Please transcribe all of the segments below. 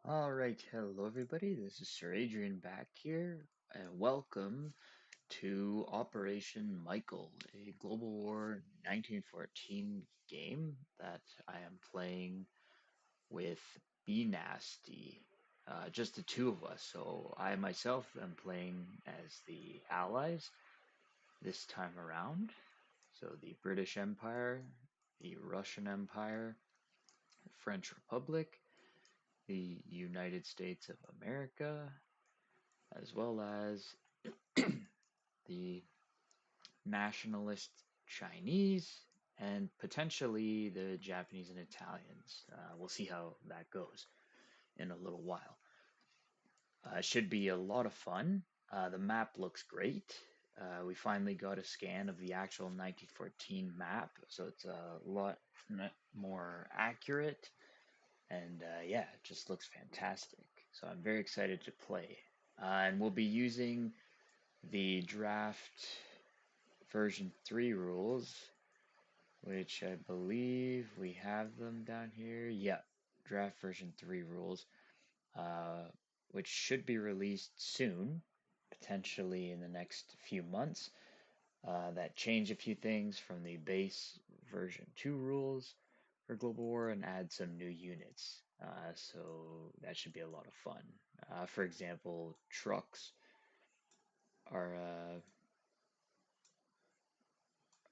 All right, hello everybody. This is Sir Adrian back here, and welcome to Operation Michael, a Global War 1914 game that I am playing with B Nasty. Just the two of us. So I myself am playing as the Allies this time around. So the British Empire, the Russian Empire, French Republic, the United States of America, as well as the nationalist Chinese and potentially the Japanese and Italians. We'll see how that goes in a little while. It should be a lot of fun. The map looks great. We finally got a scan of the actual 1914 map, so it's a lot more accurate. And yeah, it just looks fantastic. So I'm very excited to play. And we'll be using the draft version 3 rules, which I believe we have them down here. Yeah, draft version 3 rules, uh, which should be released soon, potentially in the next few months. That change a few things from the base version 2 rules for Global War and add some new units. So that should be a lot of fun. For example, trucks are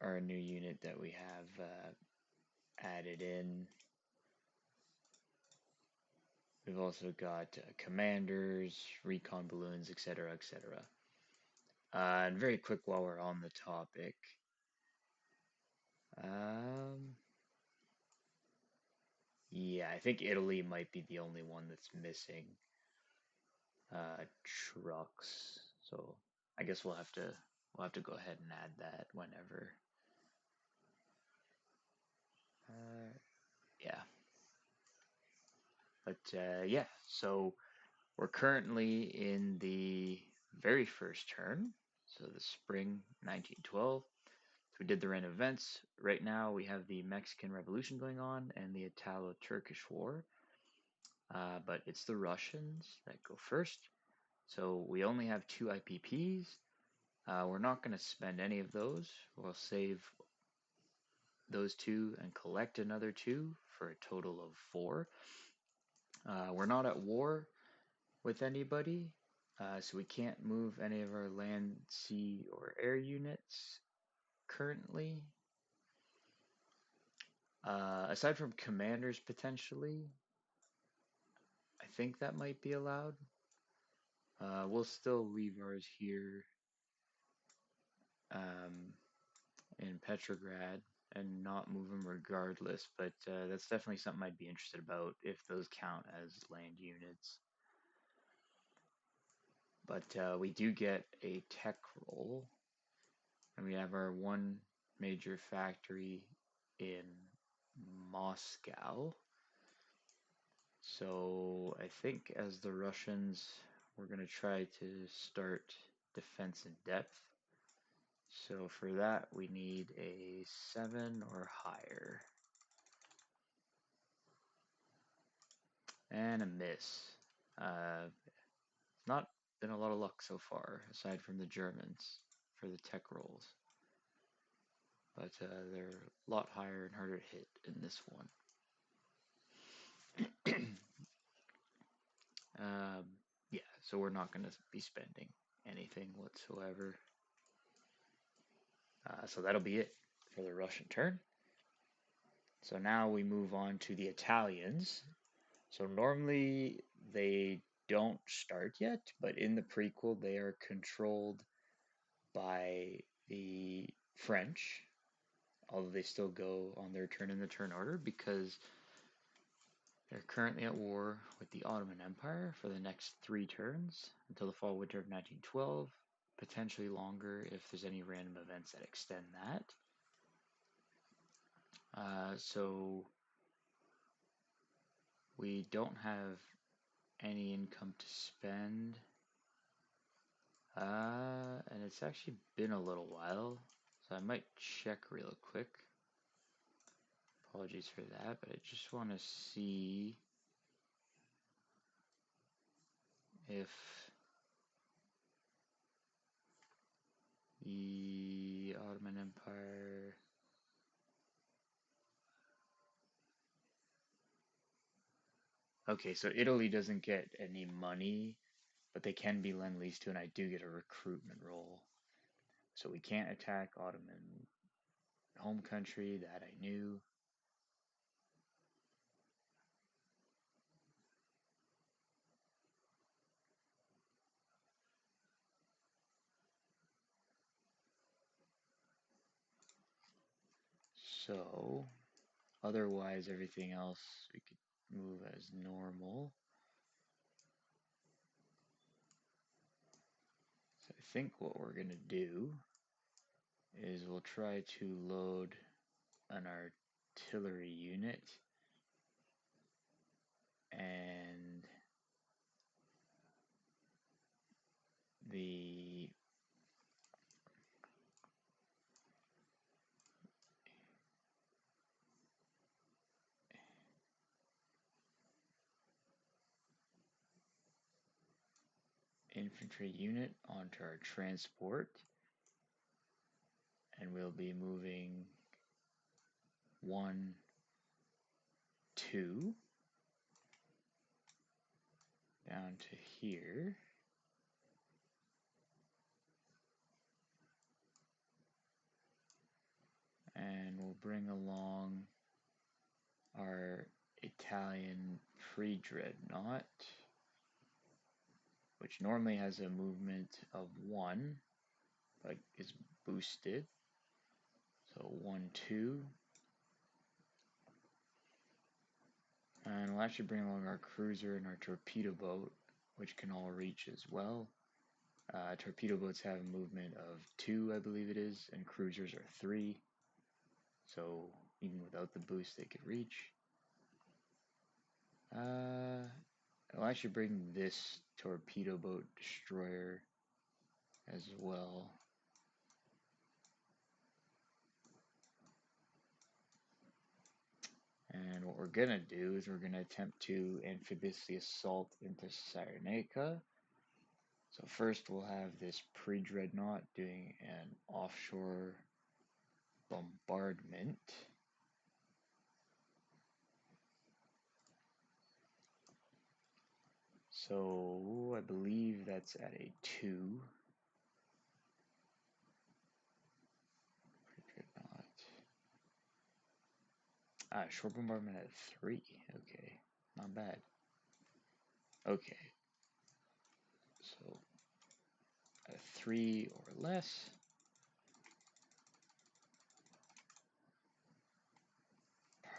a new unit that we have added in. We've also got commanders, recon balloons, etc., etc. And very quick while we're on the topic, um, yeah, I think Italy might be the only one that's missing trucks. So I guess we'll have to go ahead and add that whenever. Uh, yeah, but yeah, so we're currently in the very first turn, so the spring 1912. So we did the random events. Right now we have the Mexican Revolution going on and the Italo-Turkish War, but it's the Russians that go first. So we only have two IPPs. We're not going to spend any of those. We'll save those two and collect another two for a total of four. We're not at war with anybody, so we can't move any of our land, sea, or air units currently. Aside from commanders, potentially, I think that might be allowed. We'll still leave ours here um, in Petrograd and not move them regardless, but that's definitely something I'd be interested about if those count as land units. But we do get a tech roll, and we have our one major factory in Moscow. So I think as the Russians, we're going to try to start defense in depth. So for that, we need a 7 or higher. And a miss. It's not been a lot of luck so far, aside from the Germans, for the tech rolls. But they're a lot higher and harder to hit in this one. Yeah, so we're not going to be spending anything whatsoever. So that'll be it for the Russian turn. So now we move on to the Italians. So normally they don't start yet, but in the prequel they are controlled by the French, although they still go on their turn in the turn order because they're currently at war with the Ottoman Empire for the next 3 turns until the fall winter of 1912, potentially longer if there's any random events that extend that. So we don't have any income to spend. And it's actually been a little while, so I might check real quick. Apologies for that, but I just want to see if the Ottoman Empire okay, so Italy doesn't get any money, but they can be lend-lease to, and I do get a recruitment role. So we can't attack Ottoman home country, that I knew. So otherwise everything else we could move as normal. So I think what we're gonna do is we'll try to load an artillery unit and the infantry unit onto our transport, and we'll be moving 1, 2 down to here. And we'll bring along our Italian pre-dreadnought, which normally has a movement of 1, but is boosted. So 1, 2. And we'll actually bring along our cruiser and our torpedo boat, which can all reach as well. Torpedo boats have a movement of 2, I believe it is, and cruisers are 3. So even without the boost, they could reach. I'll actually bring this torpedo boat destroyer as well. And what we're gonna do is we're gonna attempt to amphibiously assault into Cyrenaica. So first we'll have this pre-dreadnought doing an offshore bombardment. So I believe that's at a 2. Pre-dreadnought. Short bombardment at 3. Okay, not bad. Okay, so at a 3 or less.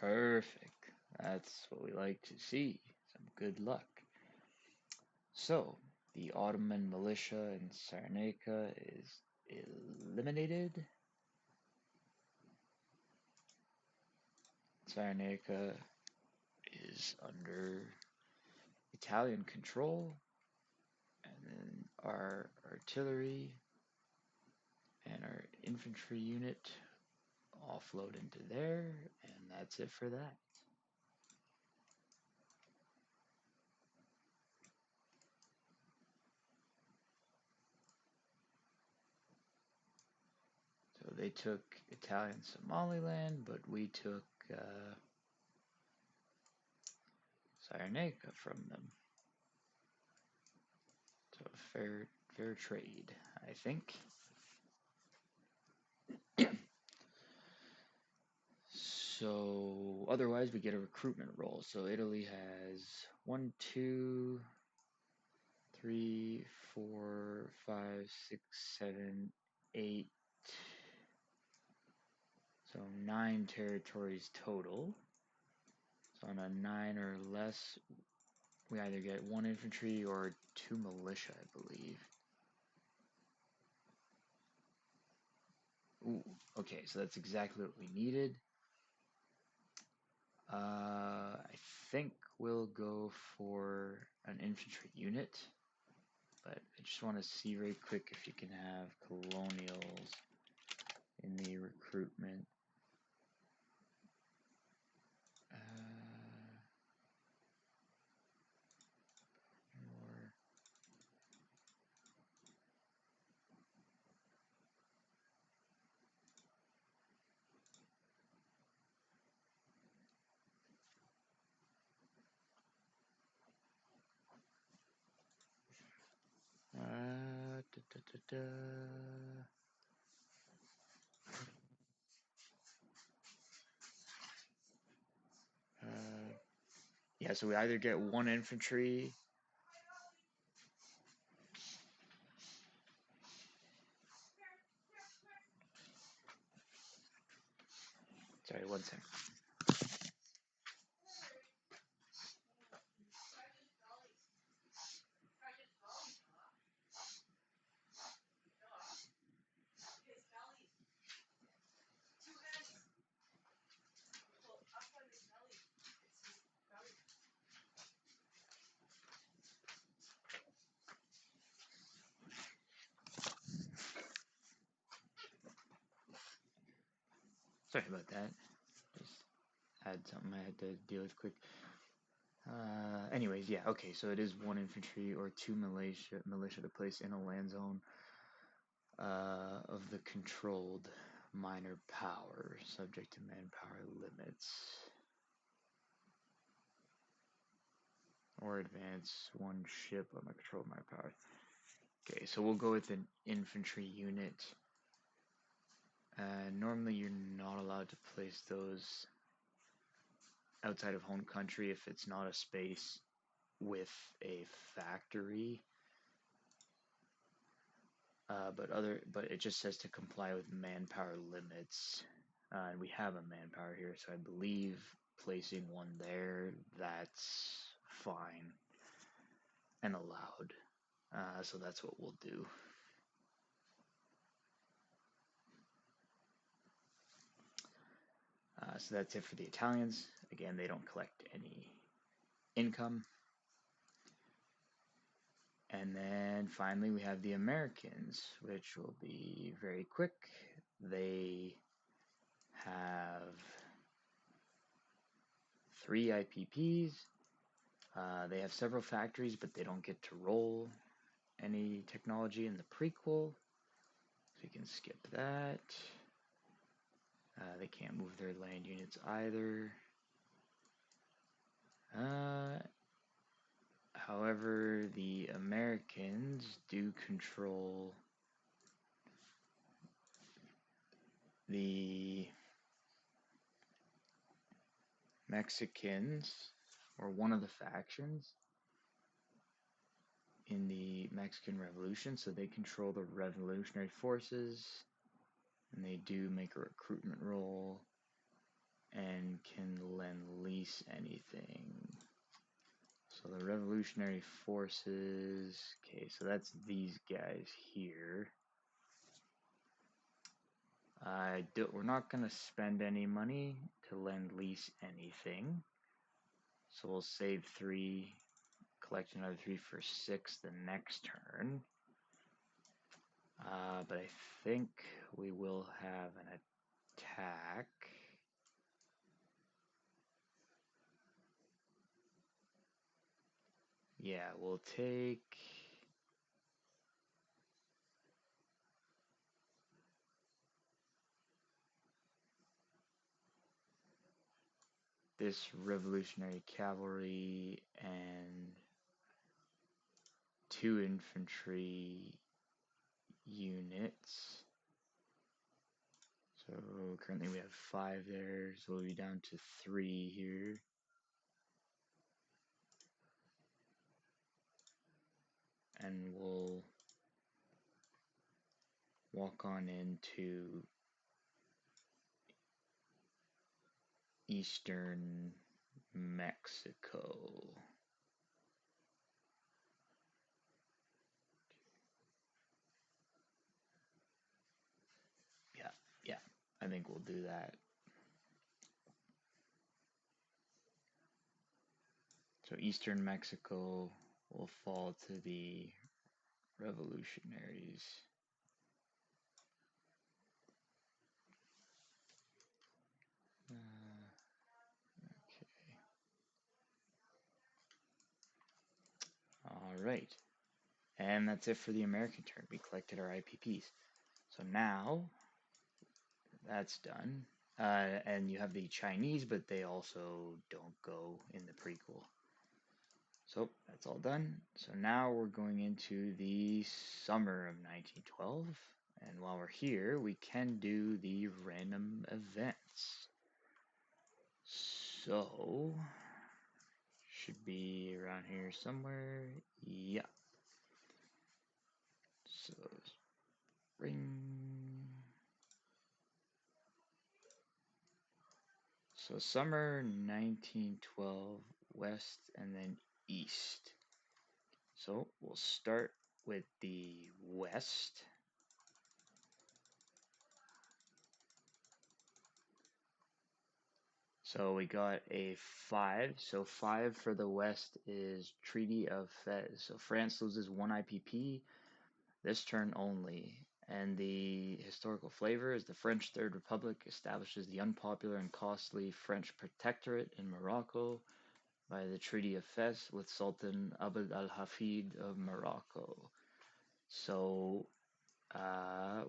Perfect. That's what we like to see. Some good luck. So, the Ottoman militia in Cyrenaica is eliminated. Cyrenaica is under Italian control, and then our artillery and our infantry unit offload into there, and that's it for that. So they took Italian Somaliland, but we took Cyrenaica from them. So fair trade, I think. So otherwise we get a recruitment roll. So Italy has 1, 2, 3, 4, 5, 6, 7, 8. So 9 territories total. So on a 9 or less, we either get 1 infantry or 2 militia, I believe. Ooh, okay, so that's exactly what we needed. I think we'll go for an infantry unit, but I just want to see very quick if you can have colonials in the recruitment. More. Yeah, so we either get one infantry. Sorry, one second. Sorry about that. Just had something I had to deal with quick. Anyways, yeah, okay, so it is one infantry or two militia to place in a land zone of the controlled minor power, subject to manpower limits, or advance one ship on the controlled minor power. Okay, so we'll go with an infantry unit. Normally, you're not allowed to place those outside of home country if it's not a space with a factory. But it just says to comply with manpower limits, and we have a manpower here, so I believe placing one there, that's fine and allowed. So that's what we'll do. So that's it for the Italians. Again, they don't collect any income. And then finally we have the Americans, which will be very quick. They have 3 IPPs. They have several factories, but they don't get to roll any technology in the prequel. So you can skip that. They can't move their land units either. However, the Americans do control the Mexicans, or one of the factions in the Mexican Revolution, so they control the revolutionary forces, and they do make a recruitment roll and can lend lease anything. So the revolutionary forces, okay, so that's these guys here. We're not going to spend any money to lend lease anything, so we'll save 3, collect another 3 for 6 the next turn. But I think we will have an attack. Yeah, we'll take this revolutionary cavalry and 2 infantry units. So currently we have 5 there, so we'll be down to 3 here. And we'll walk on into eastern Mexico. Yeah, I think we'll do that. So eastern Mexico will fall to the revolutionaries. Okay. All right. And that's it for the American turn. We collected our IPPs. So now that's done. And you have the Chinese, but they also don't go in the prequel. So that's all done. So now we're going into the summer of 1912. And while we're here, we can do the random events. So, should be around here somewhere. Yeah. So, spring. So, summer 1912, west and then east. So, we'll start with the west. So we got a 5. So 5 for the West is Treaty of Fez. So France loses 1 IPP this turn only. And the historical flavor is the French Third Republic establishes the unpopular and costly French protectorate in Morocco by the Treaty of Fez with Sultan Abd al-Hafid of Morocco. So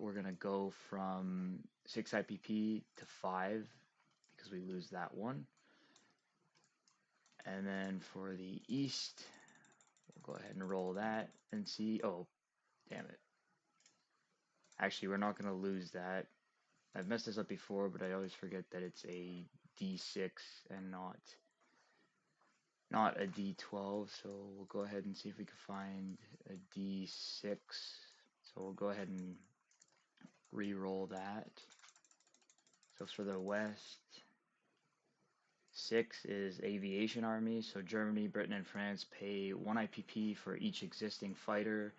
we're going to go from 6 IPP to 5 because we lose that one. And then for the east, we'll go ahead and roll that and see. Oh, damn it. Actually, we're not going to lose that. I've messed this up before, but I always forget that it's a D6 and not a D12. So we'll go ahead and see if we can find a D6. So we'll go ahead and re-roll that. So for the west, 6 is aviation army. So Germany, Britain, and France pay 1 IPP for each existing fighter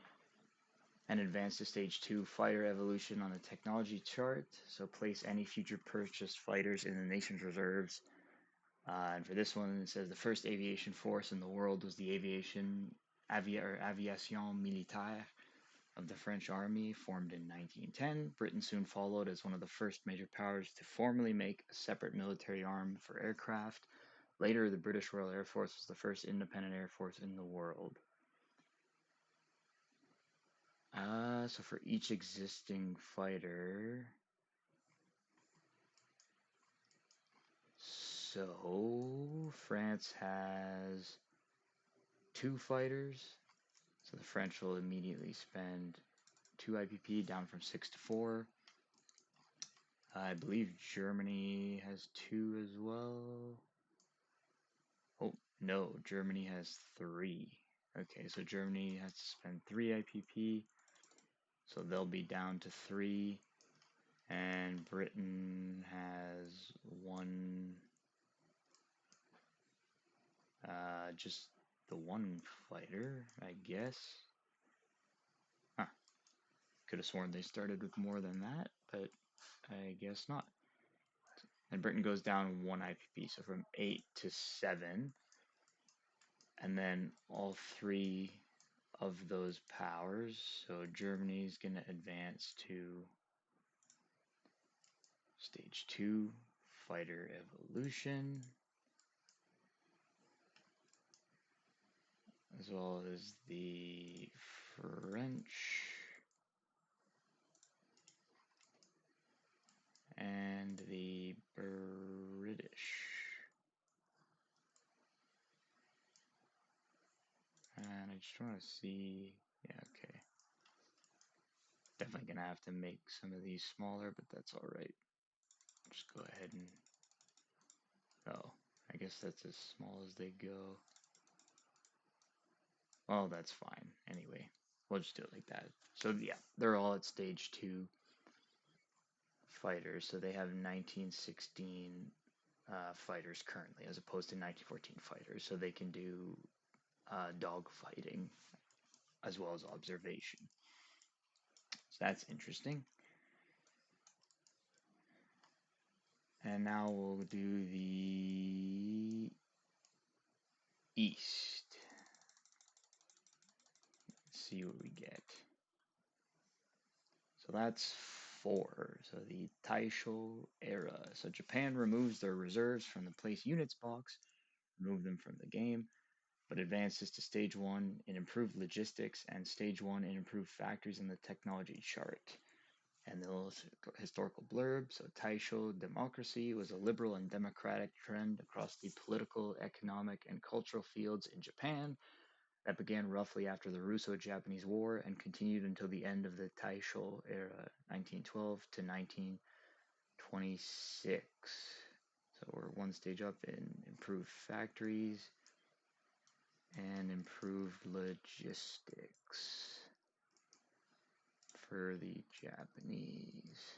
and advance to stage 2 fighter evolution on the technology chart. So place any future purchased fighters in the nation's reserves. And for this one, it says the first aviation force in the world was the Aviation Militaire of the French Army, formed in 1910. Britain soon followed as one of the first major powers to formally make a separate military arm for aircraft. Later, the British Royal Air Force was the first independent air force in the world. So for each existing fighter, so France has 2 fighters. So the French will immediately spend 2 IPP down from 6 to 4. I believe Germany has 2 as well. Oh, no, Germany has 3. Okay, so Germany has to spend 3 IPP. So they'll be down to 3. And Britain has 1, just the 1 fighter, I guess. Huh. Could have sworn they started with more than that, but I guess not. And Britain goes down 1 IPP, so from 8 to 7. And then all 3 of those powers, so Germany's going to advance to stage 2, fighter evolution, as well as the French and the British. And I just want to see, yeah, okay. Definitely gonna have to make some of these smaller, but that's alright. Just go ahead and, oh, I guess that's as small as they go. Well, that's fine. Anyway, we'll just do it like that. So yeah, they're all at stage 2 fighters, so they have 1916 fighters currently, as opposed to 1914 fighters, so they can do dog fighting as well as observation. So that's interesting. And now we'll do the east. Let's see what we get. So that's 4. So the Taisho era. So Japan removes their reserves from the place units box, remove them from the game, but advances to stage 1 in improved logistics and stage 1 in improved factories in the technology chart. And the little historical blurb. So Taisho democracy was a liberal and democratic trend across the political, economic, and cultural fields in Japan, that began roughly after the Russo-Japanese War and continued until the end of the Taisho era, 1912 to 1926. So we're one stage up in improved factories and improved logistics for the Japanese.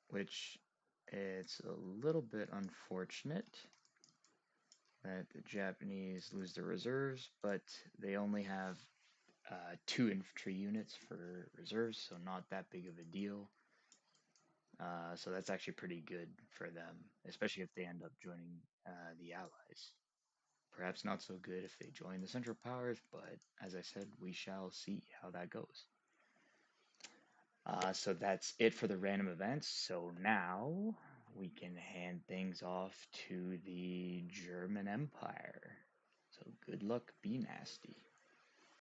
Which it's a little bit unfortunate that the Japanese lose their reserves, but they only have 2 infantry units for reserves, so not that big of a deal. So that's actually pretty good for them, especially if they end up joining the Allies. Perhaps not so good if they join the Central Powers, but as I said, we shall see how that goes. So that's it for the random events. So now we can hand things off to the German Empire. So good luck, be nasty.